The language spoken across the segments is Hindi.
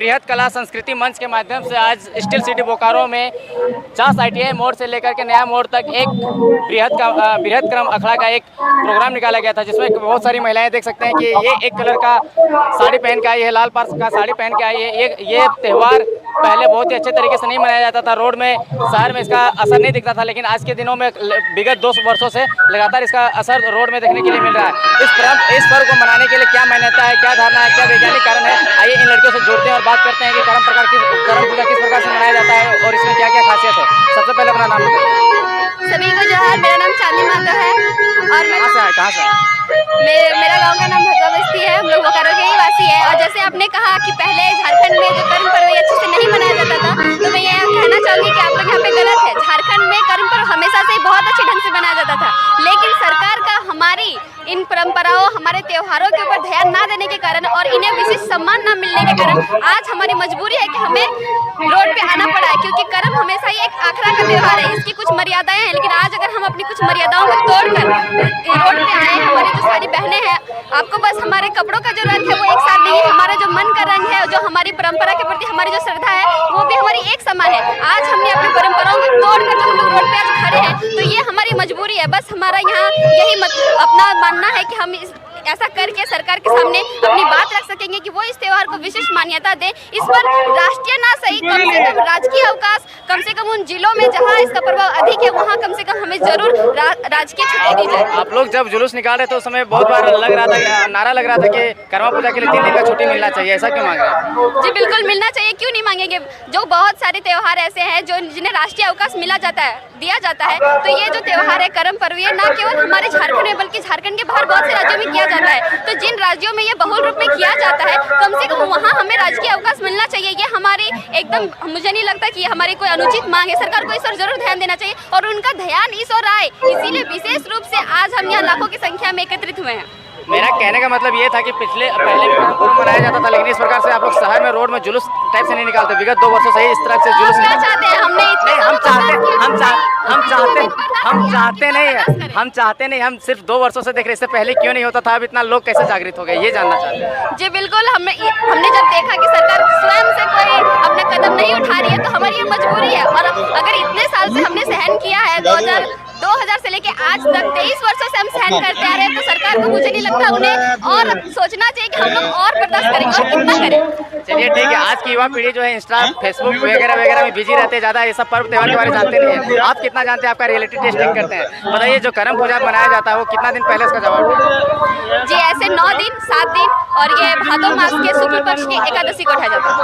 बृहद कला संस्कृति मंच के माध्यम से आज स्टील सिटी बोकारो में चास ITI मोड़ से लेकर के नया मोड़ तक एक बृहद क्रम अखड़ा का एक प्रोग्राम निकाला गया था, जिसमें बहुत सारी महिलाएं देख सकते हैं कि ये एक कलर का साड़ी पहन के आई है, लाल पर्स का साड़ी पहन के आई है। ये त्यौहार पहले बहुत ही अच्छे तरीके से नहीं मनाया जाता था, रोड में शहर में इसका असर नहीं दिखता था, लेकिन आज के दिनों में विगत 2 वर्षों से लगातार इसका असर रोड में देखने के लिए मिल रहा है। इस पर्व को मनाने के लिए क्या मान्यता है, क्या धारणा है, क्या वैज्ञानिक कारण है, आइए इन लड़कियों से जुड़ते हैं और बात करते हैं कि करम पूजा किस प्रकार से मनाया जाता है और इसमें क्या क्या खासियत है। सबसे पहले अपना नाम बताइए। सभी को जो है, मेरा नाम चांदी माता है और मैं कहाँ से मेरा गांव का नाम भगवा बस्ती है। हम लोग बोकारो के ही वासी है। और जैसे आपने कहा कि पहले झारखंड में जो कर्म पर्व अच्छे से नहीं मनाया जाता था, तो मैं ये कहना चाहूँगी कि आप लोग यहाँ पे गलत है। झारखंड में कर्म पर्व हमेशा से बहुत अच्छे ढंग से मनाया जाता था, लेकिन सरकार का हमारी इन परंपराओं, हमारे त्योहारों के ऊपर ध्यान ना देने के कारण और इन्हें विशेष सम्मान न मिलने के कारण आज हमारी मजबूरी है कि हमें रोड पे आना पड़ा है, क्योंकि कर्म हमेशा ही एक आखड़ा का त्योहार है, इसकी कुछ मर्यादाएं हैं। लेकिन आज अगर हम अपनी कुछ मर्यादाओं को तोड़कर रोड पे आए, हमारी जो सारी बहनें हैं, आपको बस हमारे कपड़ों का जो रंग है वो एक साथ नहीं है, हमारा जो मन का रंग है, जो हमारी परंपरा के प्रति हमारी जो श्रद्धा है वो भी हमारी एक समान है। आज हमने अपनी परंपराओं को तोड़कर जो हम लोग रोड पे आज खड़े हैं, तो ये हमारी मजबूरी है। बस हमारा यहाँ यही अपना मानना है कि हम ऐसा करके सरकार के सामने अपनी बात रख सकेंगे कि वो इस त्योहार को विशेष मान्यता दे। इस पर राष्ट्रीय ना सही, कम से कम राजकीय अवकाश, कम से कम उन जिलों में जहां इसका प्रभाव अधिक है वहां कम से कम हमें जरूर राजकीय छुट्टी दी जाए। आप लोग जब जुलूस निकाल रहे थे उस समय बहुत बार नारा लग रहा था कि कर्मा पूजा के लिए 3 दिन का छुट्टी मिलना चाहिए, ऐसा क्यों मांग रहे हैं? जी बिल्कुल मिलना चाहिए, क्यों नहीं मांगेंगे। जो बहुत सारे त्योहार ऐसे हैं जो जिन्हें राष्ट्रीय अवकाश दिया जाता है, तो ये जो त्योहार है कर्म पर्व, ये न केवल हमारे झारखंड में बल्कि झारखंड के बाहर बहुत से राज्यों में किया जाता है। तो जिन राज्यों में ये बहुल रूप में किया जाता है, कम से कम वहाँ हमें राजकीय अवकाश मिलना चाहिए। ये हमारी एकदम, मुझे नहीं लगता कि ये हमारी कोई अनुचित मांग है। सरकार को इस पर जरूर ध्यान देना चाहिए और उनका ध्यान इस ओर आए, इसीलिए विशेष रूप से आज हम यहाँ लाखों की संख्या में एकत्रित हुए हैं। मेरा कहने का मतलब ये था कि पहले भी कर्म पर्व मनाया जाता था, लेकिन इस प्रकार से आप लोग शहर में रोड में जुलूस टाइप से नहीं निकालते। विगत 2 वर्षों से ही इस तरह से जुलूस क्या चाहते हैं? हमने हम चाहते नहीं, हम सिर्फ 2 वर्षों से देख रहे। इससे पहले क्यों नहीं होता था, अब इतना लोग कैसे जागृत हो गए, ये जानना चाहते हैं। जी बिल्कुल, हमने जब देखा कि सरकार स्वयं से कोई अपना कदम नहीं उठा रही है, तो हमारी ये मजबूरी है। और अगर इतने साल से हमने सहन किया है, 2000 से लेके आज तक 23 वर्षों से हम सहन करते आ रहे हैं, तो सरकार को मुझे नहीं लगता उन्हें और सोचना चाहिए कि हम लोग और बर्दाश्त करें और कितना करें। चलिए ठीक है, आज की युवा पीढ़ी जो है इंस्टा, फेसबुक वगैरह में बिजी रहते, ज़्यादा ये सब पर्व त्योहार के बारे में जानते नहीं है। आप कितना जानते हैं, आपका रियलिटी टेस्टिंग करते हैं, बताइए जो करम पूजा मनाया जाता है वो कितना दिन पहले इसका जवाब? जी ऐसे 9 दिन 7 दिन, और ये भादो मास के शुक्ल पक्ष की एकादशी को उठाया जाता है।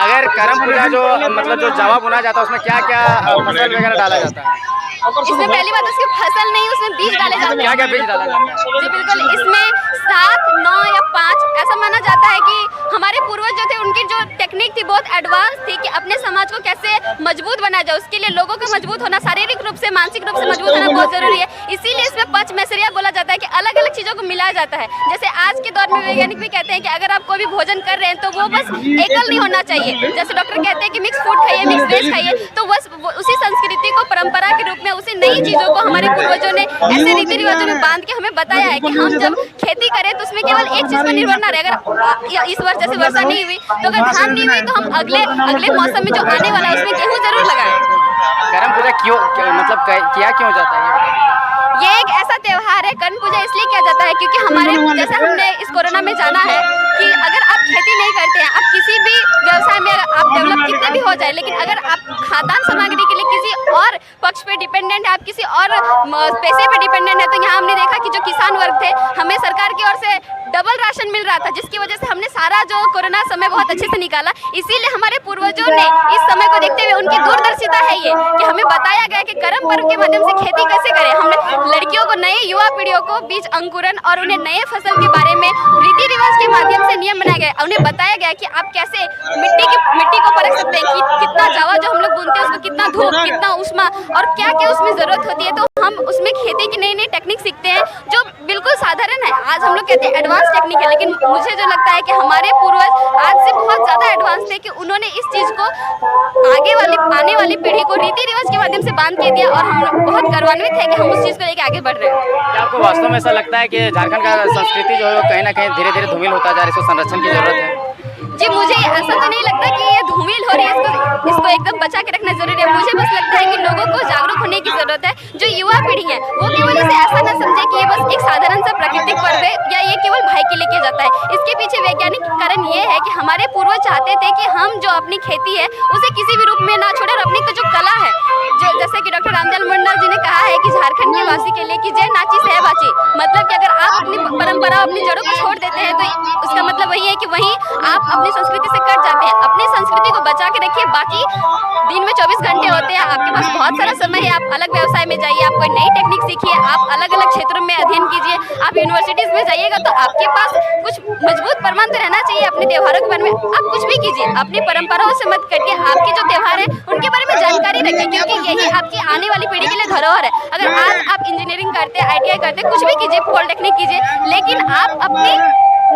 अगर करम पूजा जो जवाब बुना जाता है उसमें क्या क्या फसल वगैरह डाला जाता है? इसमें पहली बात उसकी फसल नहीं, उसमें बीज डाले जाते हैं। क्या क्या बीज डाला जाता है? जी बिल्कुल, इसमें 7, 9 या 5 ऐसा माना जाता है कि हमारे पूर्वज जो थे उनकी जो टेक्निक थी बहुत एडवांस थी कि अपने समाज को कैसे मजबूत बनाया जाए। उसके लिए लोगों का मजबूत होना, शारीरिक रूप से मानसिक रूप से मजबूत होना बहुत जरूरी है। इसीलिए इसमें पंचमेश्वरिया बोला जाता है कि अलग अलग चीजों को मिलाया जाता है। जैसे आज के दौर में वैज्ञानिक भी कहते हैं कि अगर आप कोई भी भोजन कर रहे हैं तो वो बस एकल नहीं होना चाहिए। जैसे डॉक्टर कहते हैं कि मिक्स फूड खाइए, मिक्स वेज खाइए, तो बस उसी संस्कृति को परंपरा के रूप में, उसी नई चीजों को हमारे पूर्वजों ने ऐसे रीति रिवाजों में बांध के हमें बताया है कि हम जब खेती करें तो उसमें केवल एक चीज पर निर्भर ना रहे। अगर इस वर्ष जैसे वर्षा नहीं हुई तो अगर धान नहीं हुई तो हम अगले मौसम में जो आने वाला है उसमें गेहूं जरूर लगाएं। करम पूजा किया क्यों जाता है? ये एक ऐसा त्योहार है, कर्म पूजा इसलिए किया जाता है क्योंकि हमारे, जैसे हमने इस कोरोना में जाना है कि अगर आप खेती नहीं करते हैं, आप किसी भी व्यवसाय में आप डेवलप कितने भी हो जाए, लेकिन अगर आप खाद्यान्न सामग्री के लिए किसी और पक्ष पे डिपेंडेंट है, आप किसी और पैसे पे डिपेंडेंट है, तो यहाँ हमने देखा कि जो किसान वर्ग थे, हमें सरकार की ओर से डबल राशन मिल रहा था, जिसकी वजह से हमने सारा जो कोरोना समय बहुत अच्छे से निकाला। इसीलिए हमारे पूर्वजों ने इस समय को देखते हुए, उनकी दूरदर्शिता है ये कि हमें बताया गया कि कर्म पर्व के माध्यम से खेती कैसे करें। हमने लड़कियों को, नए युवा पीढ़ियों को बीज अंकुरन और उन्हें नए फसल के बारे में रीति रिवाज के माध्यम से नियम बनाया गया। उन्हें बताया गया कि आप कैसे मिट्टी को परख सकते हैं कि कितना जावा जो हम लोग बुनते हैं उसको कितना धूप, कितना उष्मा और क्या क्या उसमें जरूरत होती है। तो हम उसमें खेती की नई नई टेक्निक सीखते हैं जो बिल्कुल साधारण है। आज हम लोग कहते हैं एडवांस टेक्निक है, लेकिन मुझे जो लगता है कि हमारे पूर्वज आज से बहुत ज्यादा एडवांस थे कि उन्होंने इस चीज को आने वाली पीढ़ी को रीति रिवाज के माध्यम से बांध के दिया और हम बहुत गर्वान्वित है कि हम उस चीज को लेकर आगे बढ़ रहे हैं। क्या आपको वास्तव में ऐसा लगता है कि झारखंड का संस्कृति जो है वो कहीं ना कहीं धीरे धीरे धूमिल होता जा रहा है, इसको संरक्षण की जरूरत है? जी मुझे ऐसा तो नहीं लगता कि ये धूमिल हो रही है, इसको एकदम बचा के रखना जरूरी है। मुझे बस लगता है कि लोगों को जागरूक होने की जरूरत है। जो युवा पीढ़ी है वो केवल इसे ऐसा न समझे कि ये बस एक साधारण सा प्राकृतिक पर्व है या ये केवल भाई के लिए किया जाता है। इसके पीछे वैज्ञानिक कारण ये है कि हमारे पूर्वज चाहते थे कि हम जो अपनी खेती है उसे किसी भी रूप में ना छोड़े और अपनी जो कला है, जो जैसे कि डॉक्टर रामदयाल मंडल जी ने कहा है कि झारखंड के वासी के लिए कि जय नाची सह बाची, मतलब कि अगर आप अपनी परंपरा अपनी जड़ों को छोड़ देते हैं तो उसका मतलब वही है कि वहीं आप अपनी संस्कृति से कट जाते हैं। अपनी संस्कृति को बचा के रखिए। बाकी दिन में 24 घंटे होते हैं, आपके पास बहुत सारा समय है। आप अलग व्यवसाय में जाइए, आप कोई नई टेक्निक सीखिए, आप अलग अलग क्षेत्रों में अध्ययन कीजिए। आप यूनिवर्सिटीज में जाइएगा तो आपके पास कुछ मजबूत प्रमाण तो रहना चाहिए अपने त्योहारों के बारे में। आप कुछ भी कीजिए, अपनी परंपराओं से मत कटिए। आपके जो त्योहार है उनके बारे में जानकारी रखिए, क्योंकि यही आपकी आने वाली पीढ़ी के लिए धरोहर है। अगर आज आप इंजीनियरिंग करते हैं, ITI करते हैं, कुछ भी कीजिए, पॉलिटेक्निक कीजिए, लेकिन आप अपनी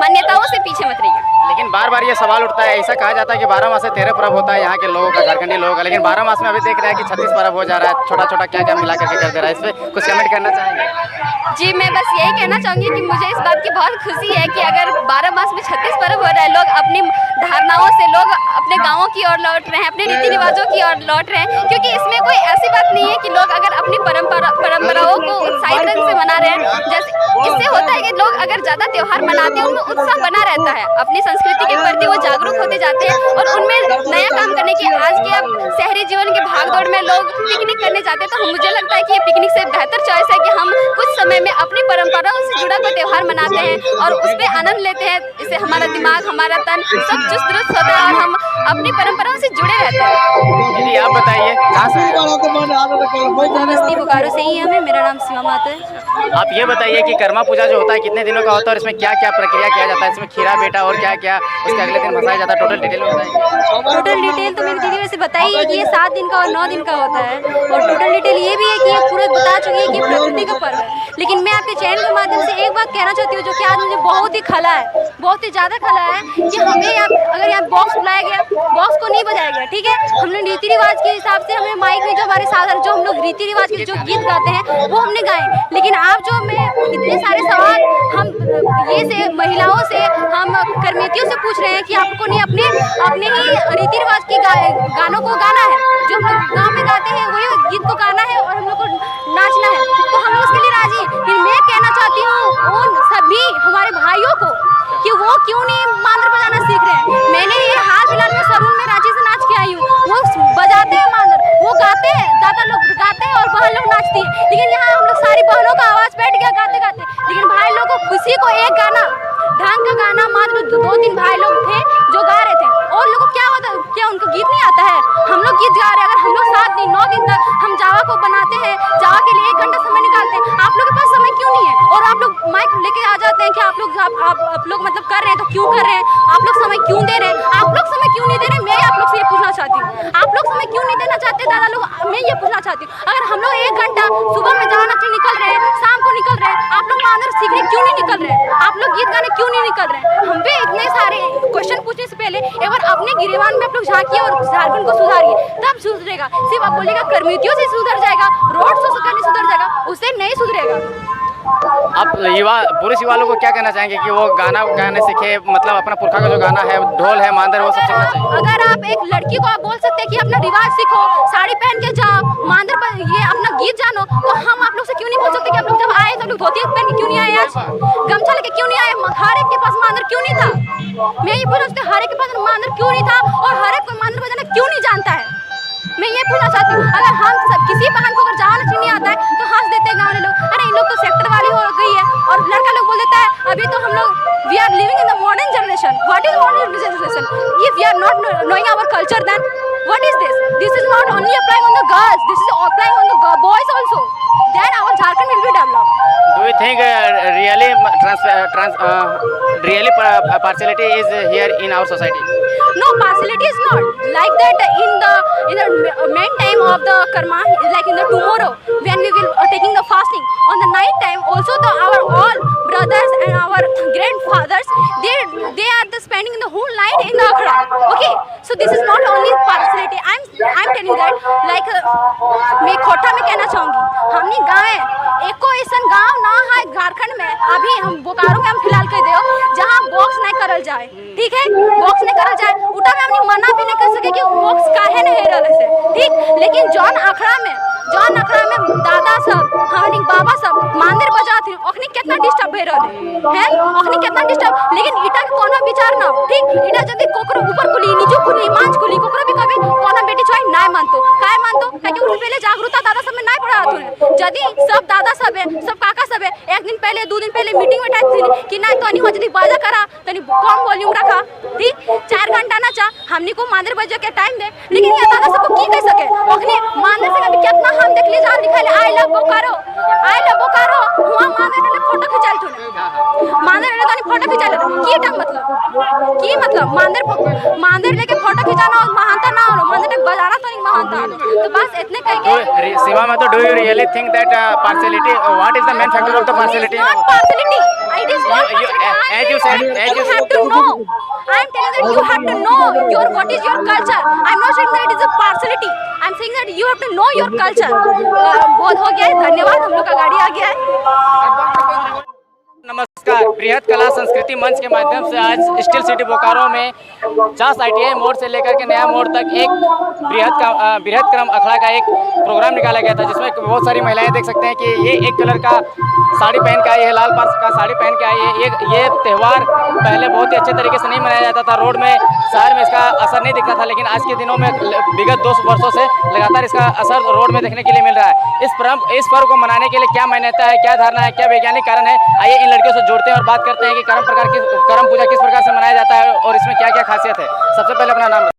मान्यताओं से पीछे मत रहिए। लेकिन बार बार ये सवाल उठता है, ऐसा कहा जाता है कि 12 मास से 13 पर्व होता है यहाँ के लोगों का, झारखंडी लोगों का, लेकिन 12 मास में अभी देख रहे हैं कि 36 पर्व हो जा रहा है। छोटा छोटा क्या क्या मिला करके कर दे रहा है। इस पर कुछ कमेंट करना चाहेंगे? जी मैं बस यही कहना चाहूँगी कि मुझे इस बात की बहुत खुशी है कि अगर 12 मास में 36 पर्व हो रहा है, लोग अपनी धारणाओं से लोग अपने गाँवों की ओर लौट रहे हैं, अपने रीति रिवाजों की ओर लौट रहे हैं। क्योंकि इसमें कोई ऐसी बात नहीं है कि लोग अगर अपनी परंपराओं को उत्साहित ढंग से मना रहे हैं। जैसे इससे होता है कि लोग अगर ज़्यादा त्योहार मनाते हैं उनमें उत्साह बना रहता है, अपनी संस्कृति के प्रति वो जागरूक होते जाते हैं और उनमें नया काम करने की। आज के अब शहरी जीवन के भागदौड़ में लोग पिकनिक करने जाते हैं, तो मुझे लगता है कि ये पिकनिक से बेहतर चॉइस है कि हम कुछ समय में अपनी परंपराओं से जुड़ा कोई त्योहार मनाते हैं और उस पर आनंद लेते हैं। इससे हमारा दिमाग, हमारा तन सब चुस्त दुरुस्त होता है और हम अपनी परंपराओं से जुड़े रहते हैं। दीदी आप बताइए कहाँ से हैं? बस्ती बोकारो से ही है हमें। मेरा नाम शिवा माता है। आप ये बताइए कि कर्मा पूजा जो होता है कितने दिनों का होता है और इसमें क्या क्या प्रक्रिया किया जाता है? इसमें खीरा बेटा और क्या क्या उसके अगले दिन भसाया जाता है? टोटल डिटेल में बताइए। टोटल डिटेल तो मेरी दीदी वैसे बताई है कि ये 7 दिन का और 9 दिन का होता है, और टोटल डिटेल ये भी है कि ये पूरा बता चुकी है कि प्रकृति का पर्व है। लेकिन मैं आपके चैनल के माध्यम से एक बात कहना चाहती हूँ जो कि आज मुझे बहुत ही खला है, बहुत ही ज़्यादा खला है कि हमें अगर यहाँ बॉक्स बुलाया गया, बॉक्स को नहीं बजाया गया, ठीक है। हमने रीति रिवाज के हिसाब से हमें माइक में जो हमारे साधारण जो हम लोग रीति रिवाज के जो गीत गाते हैं वो हमने गाए। लेकिन आप जो मैं इतने सारे सवाल हम ये से महिलाओं से, हम कर्मतियों से पूछ रहे हैं कि आपको नहीं अपने ही रीति रिवाज के गानों को गाना है, जो हम लोग गाँव में गाते हैं वही गीत को गाना है और हम लोग को नाचना है, तो हम लोग उसके लिए राजी। फिर मैं कहना चाहती हूँ उन सभी हमारे भाइयों को कि वो क्यों नहीं मांदर बजाना सीख रहे हैं। मैंने ये हाल फिलहाल में सरून में रांची से नाच के आई हूँ, वो बजाते हैं मांदर, वो गाते हैं, दादा लोग गाते हैं और बहन लोग नाचती है। लेकिन यहाँ हम लोग सारी बहनों का आवाज़ बैठ गया गाते गाते, लेकिन भाई लोग को किसी को एक गाना ढंग का गाना मात्र 2-3 भाई लोग थे जो गा रहे थे, और लोगों को क्या होता, क्या उनको गीत नहीं आता है? हम लोग गीत गा रहे हैं। अगर हम लोग 7 दिन 9 दिन तक हम जावा को बनाते हैं, जावा के लिए 1 घंटा समय निकालते हैं, आप लोग के पास समय क्यों नहीं है? और आप लोग माइक लेके आ जाते हैं कि आप लोग मतलब कर रहे हैं तो क्यों कर रहे हैं? आप लोग समय क्यों दे रहे हैं? आप लोग समय क्यों नहीं दे रहे? मैं आप लोग से ये पूछना चाहती हूँ, आप लोग समय क्यों नहीं देना चाहते दादा लोग? मैं ये पूछना चाहती हूँ। अगर हम लोग 1 घंटा सुबह में जावा नाचने निकल रहे हैं, शाम को निकल रहे हैं, आप लोग मांदर सीखने क्यों नहीं निकल रहे हैं? आप लोग गीत गाने क्यों नहीं निकल रहे हैं? हम भी इतने सारे क्वेश्चन पूछने से पहले एक बार अपने गिरिवान में आप लोग झांकिए और झारखंड को सुधारिए, तब सुधरेगा। सिर्फ आप बोलिएगा कर्मतियों से सुधर जाएगा, रोड शो करने सुधर जाएगा, उससे नहीं सुधरेगा। आप युवा पुरुष युवा लोगों को क्या कहना चाहेंगे कि वो गाना गाने सीखे, मतलब अपना पुरखा का जो गाना है, ढोल है, मांदर, वो सब सीखना चाहिए? अगर आप एक लड़की को आप बोल सकते हैं कि अपना रिवाज सीखो, साड़ी पहन के जाओ, मांदर पर ये अपना गीत जानो, तो हम आप लोग से क्यों नहीं बोल सकते कि आप लोग जब आए तो लोग धोती पहन के क्यों नहीं आए, आज गमछा लेके क्यों नहीं आए? हर एक के पास मांदर क्यों नहीं था? मैं ये पूछ सकती हूँ, हर एक के पास मांदर क्यों नहीं था और हर एक को मांदर बजाना क्यों नहीं जानता है? मैं ये पूछना चाहती हूँ। अगर हम सब किसी बहन को अगर जावा नाचने नहीं आता है तो हंस देते हैं गाँव वाले लोग, अरे इन लोग तो सेक्टर वाली हो गई है, और लड़का लोग बोल देता है अभी तो हम लोग we are living in the modern generation. What is modern generation? If we are not knowing our culture then what is this? This is not only applying on the girls, this is applying on the boys also, then our Jharkhand will be developed. Do you think really partiality is here in our society? No, partiality is not like that in the main time of the karma, like in the tomorrow when we will taking the fasting. On the night time also our all brothers and our grandfathers they are spending the whole night in the akhada. Okay, so this is not only partiality. I'm I am telling that like मैं खोटा में कहना चाहूँगी हमनी गाँव एको ऐसा गाँव ना है झारखंड में अभी हम बोकारो में हम फिलहाल कह दे जहाँ बॉक्स नहीं करल जाए, ठीक है, बॉक्स नहीं करल जाए उटा में हमनी मना भी नहीं कर सके कि बॉक्स काहे नहीं रहा से, ठीक, लेकिन जौन अखड़ा में दादा सब हमारी बाबा सब मंदिर बजा थी ओखनी कितना डिस्टर्ब भे रहले हैं, ओखनी कितना डिस्टर्ब, लेकिन इटा के कोनो विचार ना, ठीक, इटा जदी कोकरो ऊपर कुली नीचे कुली मांझ कुली कोकरो भी कभी कोनो बेटी छोई नहीं मानतो काय मानतो काहे कि पहले जागरूकता दादा सब में नहीं पड़ा हथुन जदी सब दादा सब है सब काका सब है एक दिन पहले दो दिन पहले मीटिंग में टाइप थी कि नहीं तो नहीं हो जदी बाजा करा तनी कम वॉल्यूम रखा, ठीक, 4 घंटा ना चा हमनी को मंदिर बजे के टाइम दे, लेकिन ये दादा सबको की कह सके ओखनी मंदिर से कभी कितना हम देख ली जहां लिखा है आई लव बोकारो हुआ मंदिर ने फोटो खिंचाल थुने मंदिर ने तनी फोटो खिंचाल की टंग मतलब मंदिर लेके फोटो खिंचाना और महानता ना हो मंदिर तक बजाना तो नहीं महानता, तो बस इतने कह के सीमा में तो do you really think that partiality what is the main factor of the partiality? Not partiality, it is not partiality. As you said, you have to know. I am telling that you have to know what is your culture. I am not saying that it is a partiality. I am saying that you have to know your culture. बहुत हो गया है, धन्यवाद, हम लोग का गाड़ी आ गया है। नमस्कार, बृहद कला संस्कृति मंच के माध्यम से आज स्टील सिटी बोकारो में चास ITI मोड़ से लेकर के नया मोड़ तक एक बृहद क्रम अखड़ा का एक प्रोग्राम निकाला गया था, जिसमें बहुत सारी महिलाएं देख सकते हैं कि ये एक कलर का साड़ी पहन के आई है, लाल पर्स का साड़ी पहन के आई है। ये त्यौहार पहले बहुत ही अच्छे तरीके से नहीं मनाया जाता था, रोड में शहर में इसका असर नहीं दिखता था, लेकिन आज के दिनों में विगत 2 वर्षों से लगातार इसका असर रोड में देखने के लिए मिल रहा है। इस पर्व को मनाने के लिए क्या मान्यता है, क्या धारणा है, क्या वैज्ञानिक कारण है, आइए इन लड़कियों से जोड़ते हैं और बात करते हैं कि करम पूजा किस प्रकार से मनाया जाता है और इसमें क्या क्या खासियत है। सबसे पहले अपना नाम